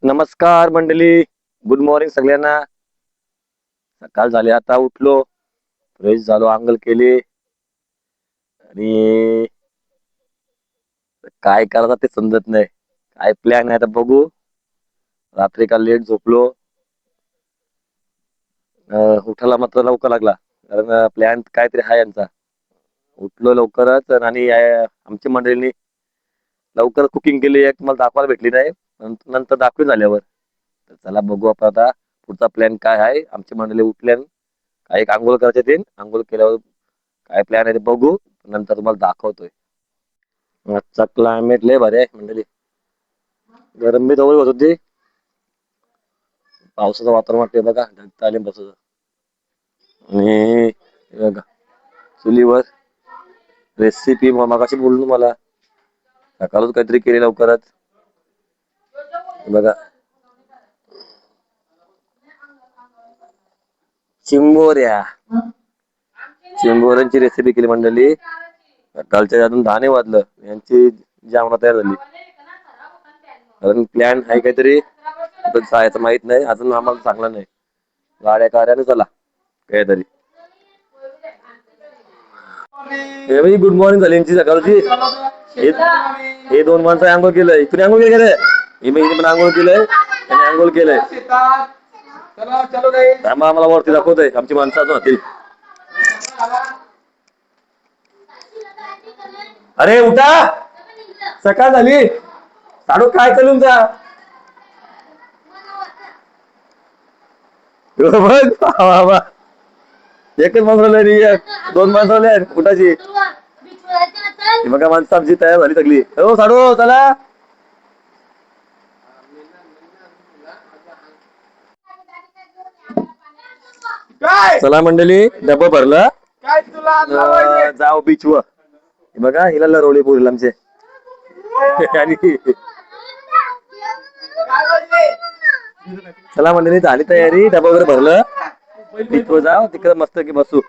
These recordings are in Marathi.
नमस्कार मंडळी. गुड मॉर्निंग सगळ्यांना. सकाळ झाली, आता उठलो, फ्रेश झालो, आंघोळ केली आणि काय करायचं ते समजत नाही. काय प्लॅन आहे तर बघू. रात्री काल लेट झोपलो, उठायला मात्र लवकर लागला, कारण प्लॅन काहीतरी आहे यांचा. उठलो लवकरच आणि आमच्या मंडळींनी लवकर कुकिंग केली, एक मला दाखवायला भेटली नाही, नंतर दाखवी झाल्यावर. तर चला बघू आपण आता पुढचा प्लॅन काय आहे. आमची मंडळी उठल्या, काय एक आंघोळ करायचे, ते आंघोळ केल्यावर काय प्लॅन आहे ते बघू, नंतर तुम्हाला दाखवतोय. आजचा क्लायमेट लय भारी आहे मंडळी. गरम बी जवळ होत होती, पावसाचं वातावरण वाटतंय बघा, ढग आले बसत. आणि हे बघा, चुलीवर रेसिपी मगाशी बोललो मला, सकाळच काहीतरी केली लवकरच. हे बघा, चिंबोऱ्या चिंबोऱ्यांची रेसिपी केली मंडळी. कालच्या अजून 10 नाही वाजलं, यांची जेवणा तयार झाली. अजून प्लॅन आहे काहीतरी, पण जायचं माहित नाही अजून, आम्हाला सांगला नाही. गाड्या कार्याने चला काहीतरी. गुड मॉर्निंग झाली यांची सकाळची. हे दोन माणसं आंघोळ केलंय, तुम्ही आंघोळ केलंय, हे पण आंघोळ केलंय आणि आंघोळ केलंय. आम्हाला वरती दाखवतोय, आमची माणसं अजून होतील. अरे उठा, सकाळ झाली. साडू काय चालून जा एकच माणसं, दोन माणसं कुठाची. बघा माणसं आमची तयार झाली सगळी. हो साडू चला. चला मंडळी, डब्बा भरला, जाऊ बीच वर. बघा हिला रोळी पोरीला आमचे. चला मंडळी, झाली तयारी, डबा वगैरे भरलं, बीचवर जाऊ, तिकडे मस्त की बसू.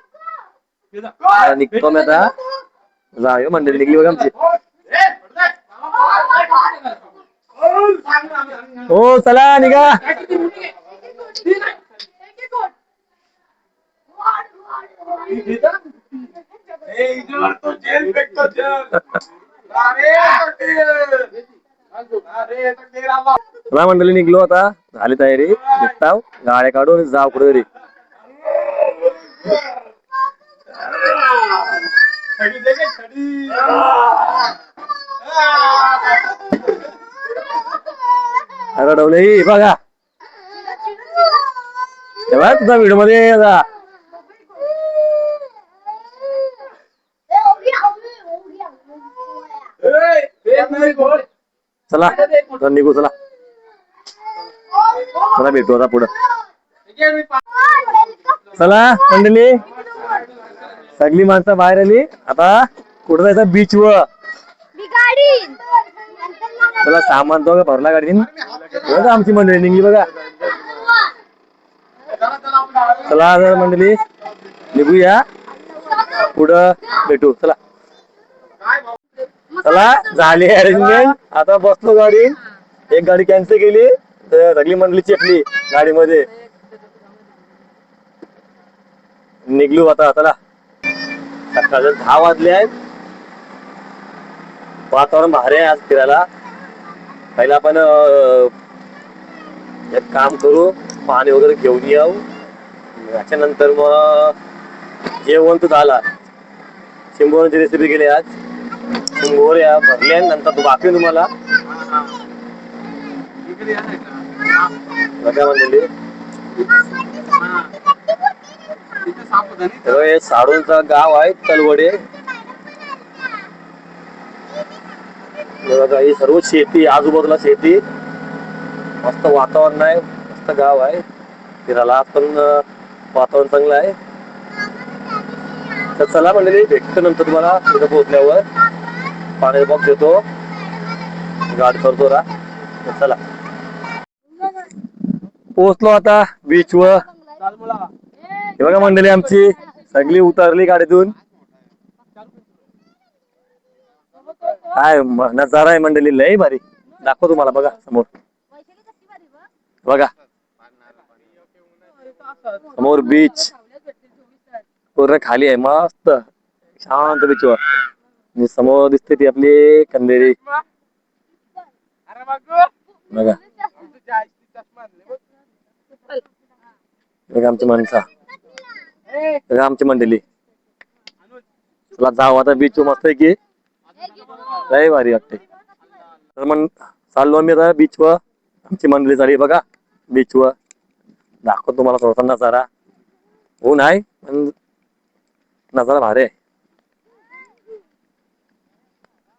निघतो मी आता, जाऊ मंडळी निघली बघा आमची. हो चला निघा. चला मंडळी निघलो आता, झाली तयारी, निघताव, गाड्या काढून जाव कुठेतरी. रडवलं बघा, तेव्हा तुझा व्हिडिओ मध्ये चला निघू, चला चला भेटू आता पुढं. चला मंडळी, सगळी माणसं बाहेर आली, आता कुठं जायचं बीच वर. चला सामान तो भरला गाडीन, बघा आमची मंडळी निघली बघा. चला मंडळी निघूया, पुढं भेटू, चला. चला झाली अरेंजमेंट, आता बसलो गाडी. एक गाडी कॅन्सल केली, तर सगळी मंडळी चेपली गाडीमध्ये. निघलो आता, चला. सकाळचे 10 वाजले आहेत, वातावरण भारी आहे आज फिरायला. पहिला आपण एक काम करू, पाणी वगैरे घेऊन येऊ, त्याच्यानंतर मग जेवण तर झाला. चिंबोऱ्यांची रेसिपी केली आज, चिंबोऱ्या भरल्या, नंतर तू बाकी तुम्हाला बघा मंडळी. हे साडूंचा गाव आहे तलवडे. बघा ही सर्व शेती, आजूबाजूला शेती, मस्त वातावरण आहे, मस्त गाव आहे फिरायला, पण वातावरण चांगलं आहे. तर चला मंडळी, भेटतो नंतर तुम्हाला तिथं पोहोचल्यावर. पाण्याचा बॉक्स देतो, गाडी करतो रा. चला पोहोचलो आता बीच वर. हे बघा मंडळी, आमची सगळी उतरली गाडीतून. काय नजारा आहे मंडळी, लय भारी, दाखव तुम्हाला बघा समोर. बघा समोर बीच पूर्ण खाली आहे, मस्त शांत बीचवर. आणि समोर दिसते ती आपली कंदेरी. बघा बघा आमची माणसं, बघा आमची मंडळी. चला जाऊ आता बीच मस्त आहे की लय भारी वाटते. तर मग चाललो मी आता बीचवर. आमची मंडळी झाली बघा बीचवर. दाखवतो तुम्हाला थोडासा नजारा. ऊन आहे पण नजारा भारी आहे.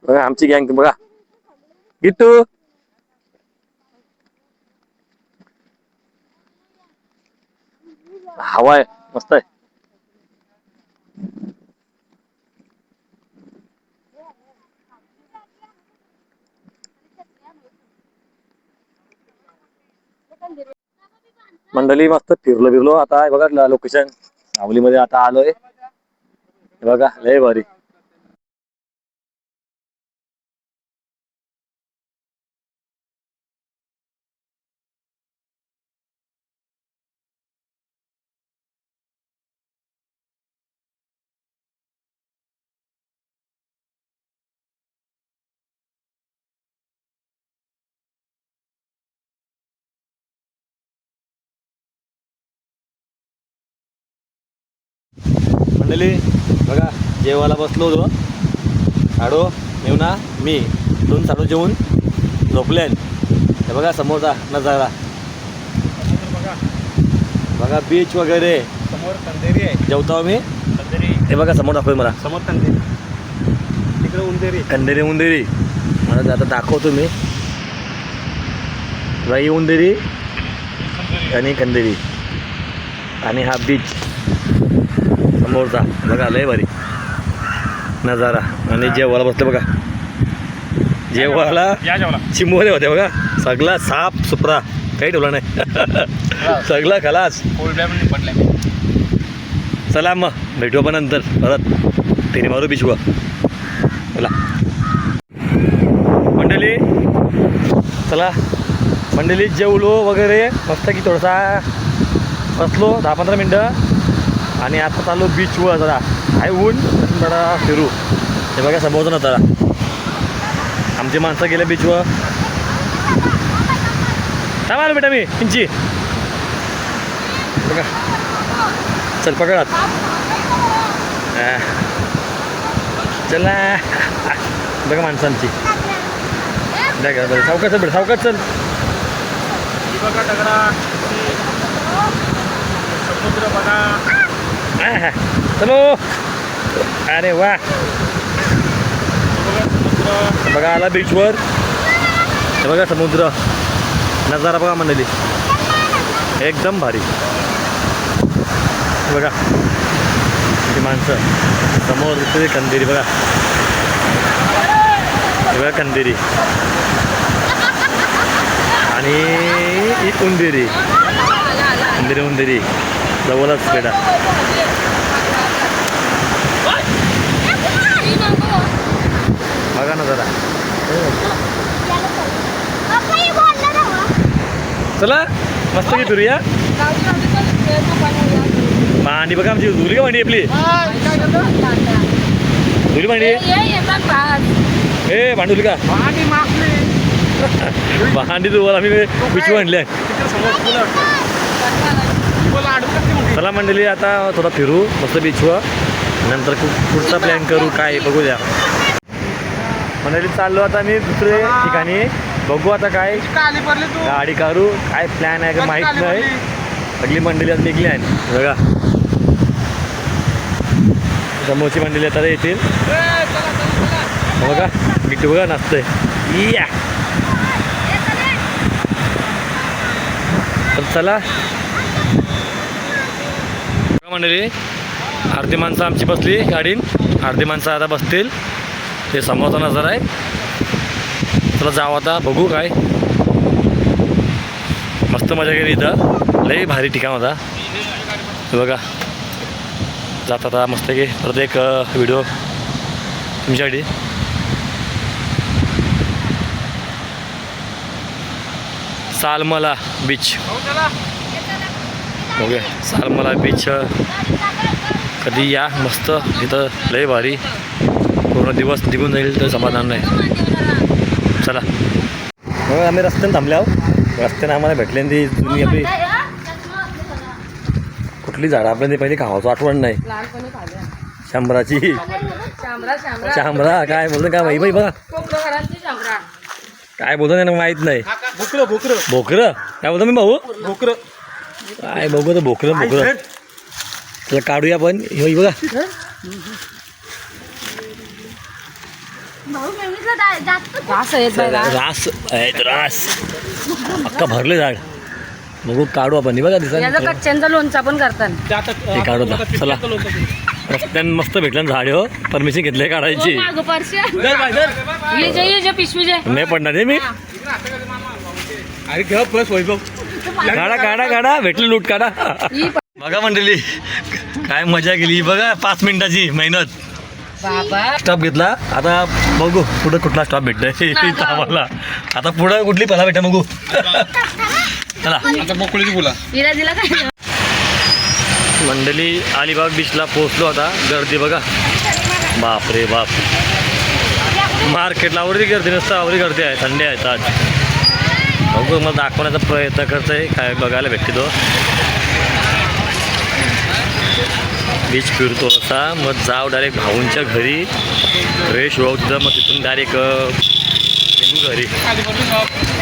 बघा आमची गँग बघा. गिट्टू हवा आहे मस्त आहे. मंडळी मस्त फिरलो आता. बघा लोकेशन सावलीमध्ये आता आलोय. बघा लय भारी. मंडळी बघा जेवायला बसलो होतो. साडो मेवना मी दोन साडो जेवून झोपले. हे बघा समोरचा नजारा. बघा बीच वगैरे समोर कंदेरी आहे. जेवतो मी. कंदेरी हे बघा समोर दाखवतो मला. समोर कंदेरी, तिकडे उंदेरी. उंदेरी मला आता दाखवतो मी. ही उंदेरी आणि कंदेरी आणि हा बीच समोरचा. बघा लय भारी नजारा. आणि जेवायला बसलं बघा. जेवायला या जेवला चिंबोरे होते बघा. सगळा साफ सुपरा, काही ठेवला नाही. सगळा खलास. कोळब्या पण पडल्या. चला मग भेटू आपण नंतर परत फेरी मारू बीचवर. चला मंडळी, चला मंडळी जेवलो वगैरे मस्त की थोडासा बसलो 10-15 मिनटं. आणि आता चालू बीचवर. जरा आहे ऊन जरा फिरू. हे बघा समोरचं ना जरा आमची माणसं गेले बीचवर. काय आलो बेटा मी इंची. बघा चल पकडात. चला बघा माणसं आमची. सावकाश चल बेटा, सावकाश चल. बघा दगडा, समुद्र बघा. चलो. अरे वा बघा आला बीचवर. हे बघा समुद्र नजारा बघा मंडळी एकदम भारी. बघा ती माणसं समोर दिसते कंदेरी. बघा बघा कंदेरी आणि ही उंदेरी. उंदेरी जवळच बेटा. बघा ना जरा. चला मस्त की फिरूया. मांडी बघा आमची. धुली का मांडी आपली. धुली मांडी. ए भांडुली का भांडी तुम्हाला आम्ही पिशवी आणली. चला मंडळी आता थोडा फिरू मस्त बीचवर. नंतर पुढचा प्लॅन करू काय बघू द्या. मंडळी चाललो आता मी दुसऱ्या ठिकाणी. बघू आता काय गाडी काढू काय प्लॅन आहे का माहीत नाही. सगळी मंडळी आता निघली आहे बघा. समोरची मंडळी आता येतील बघा. गिट्टू बघा नाचतंय. या चला मंडळी. अर्धी माणसं आमची बसली गाडीत, अर्धी माणसं आता बसतील. ते समोरचा नजारा आहे. चला जाऊ आता बघू काय. मस्त मजा केली इथं. लई भारी ठिकाण होता बघा. जात आता मस्त की परत एक व्हिडिओ तुमच्यासाठी. सालमला बीच. ओके सालमला बीच कधी या मस्त इथं लय भारी. पूर्ण दिवस निघून जाईल तर समाधान नाही. चला मग आम्ही रस्त्याने थांबले आहोत. रस्त्याने आम्हाला भेटले ती जुनी आपली कुठली झाडं आपल्याला ती पहिली खावाचं आठवण नाही. शांबराची शांबरा काय बोलतो काय माहिती बघा काय बोलतो त्यांना माहीत नाही. भोकरं काय बोलतो मी भाऊ काय बघू तर भोकरं त्याला काढूया पण हे बघा. रास रास अक्का भरले झाड बघू काढू आपण हे बघा दिसत कच्च्यांचा लोणचा पण करतात. ते काढू चला. रस्त्यानं मस्त भेटलं झाड हो परमिशन घेतले काढायची नाही पडणार आहे मी. अरे घ्या बस वैभव. काढा काढा काढा भेटली लूट काढा. बघा मंडळी काय मजा केली बघा. 5 मिनिटाची मेहनत स्टॉप घेतला. आता बघू पुढं कुठला स्टॉप भेटतोय आम्हाला. आता पुढं कुठली पला भेटा बघू. चला आता मोकळीची बोला. मंडळी अलिबाग बीचला पोहोचलो. आता गर्दी बघा बाप रे बाप. मार्केटला आवडी गर्दी नसतं आवडी गर्दी आहे. संडे आहेत आज. बघू मला दाखवण्याचा प्रयत्न करतोय काय बघायला भेटते तो. बीच फिरतो असा मग जाऊ डायरेक्ट भाऊंच्या घरी फ्रेश होऊ तिथं. मग तिथून डायरेक्ट निघू घरी.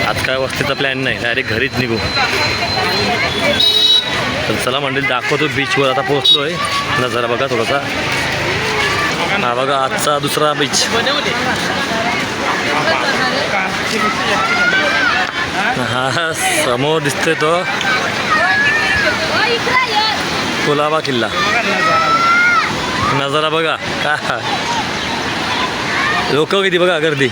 आज काय वस्तीचा प्लॅन नाही डायरेक्ट घरीच निघू. तर चला मंडळी दाखवतो बीचवर. आता पोहोचलो आहे नजारा बघा थोडासा. हा बघा आजचा दुसरा बीच. हा समोर दिसतोय तो कुलाबा किल्ला. नजारा बघा काय लोक किती बघा गर्दी.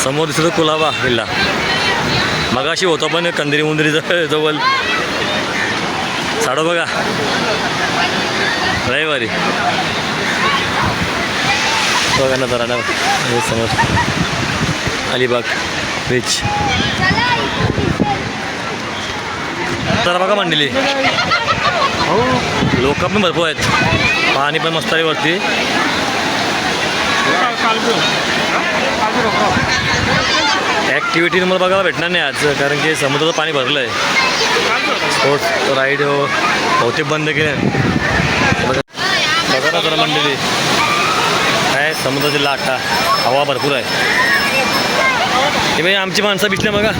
समोर दिसतो कुलाबा किल्ला. मगाशी होतो पण कंदिरी मुंदिरीचं जवळ. साडो बघा रविवारी बघा नजारा ना समोर अलिबाग बीच. तर बघा मंडळी लोक पण भरपूर आहेत. पाणी पण मस्त आहे वरती. ॲक्टिव्हिटी तुम्हाला बघायला भेटणार नाही आज कारण की समुद्राचं पाणी भरलं आहे. स्पोर्ट्स राईड बहुतेक बंद केले. बघा ना जरा मंडळी काय समुद्राची लाटा हवा भरपूर आहे. हे बाई आमची माणसं बीचला बघा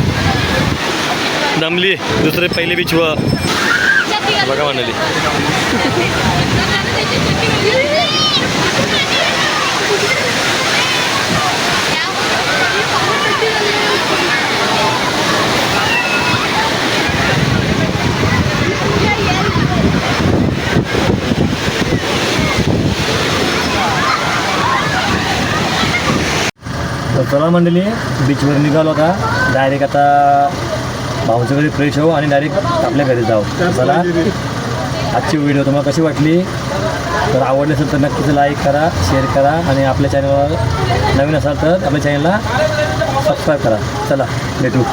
दमली. दुसरे पहिले बीच व बघा मंडळी. तर चला मंडळी बीचवर निघालो आता डायरेक्ट. आता भाऊच्या घरी फ्रेश हो आणि डायरेक्ट आपल्या घरी जाऊ. चला आजची व्हिडिओ तुम्हाला कशी वाटली तर आवडली असेल तर नक्कीच लाईक करा शेअर करा आणि आपल्या चॅनलवर नवीन असाल तर आपल्या चॅनलला सबस्क्राईब करा. चला भेटू.